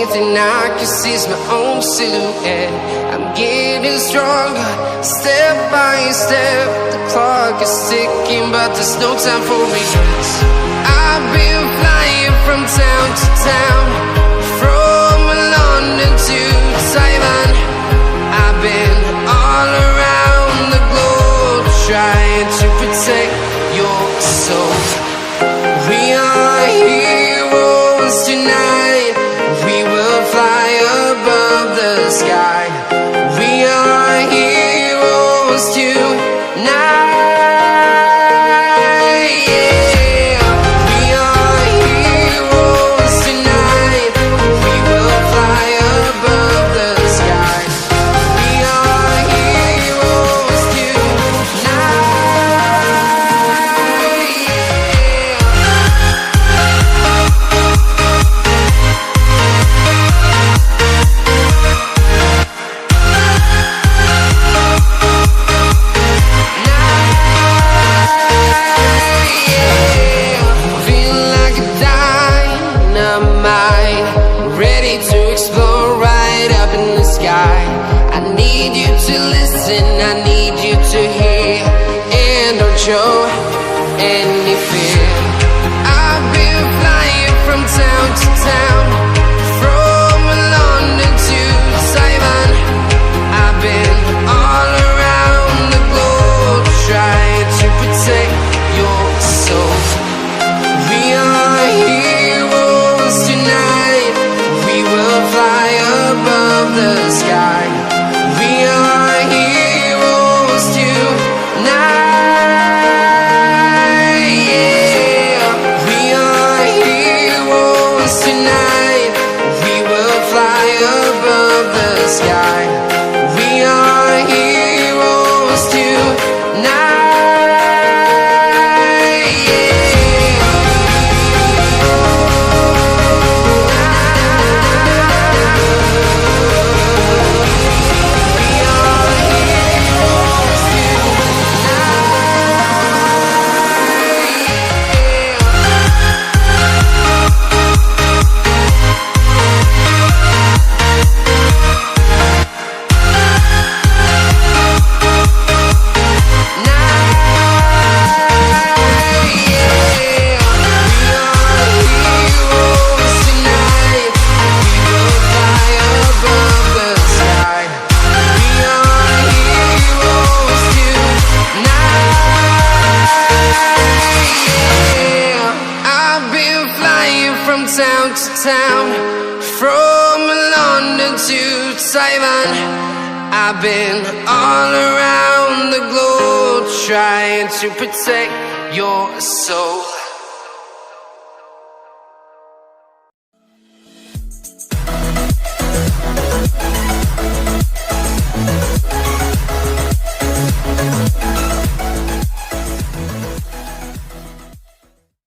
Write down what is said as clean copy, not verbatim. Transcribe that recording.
only thing I can see is my own silhouette. I'm getting stronger, step by step. The clock is ticking, but there's no time for regrets. I've been flying from town to town, from London to Taiwan. I've been all around the globe, trying to protect your soul. We are heroes tonight. We will fly above the sky. We are heroes tonight. Ready to explore right up in the sky. I need you to listen, I need you to hear, and don't show any fear. I've been flying from town to town, from London to Taiwan. I've been all around the globe, trying to protect your soul. We are heroes tonight. We will fly above the sky. We are heroes tonight. Yeah, we are heroes tonight. We will fly above the sky. We are heroes tonight. Town to town, from London to Taiwan. I've been all around the globe, trying to protect your soul.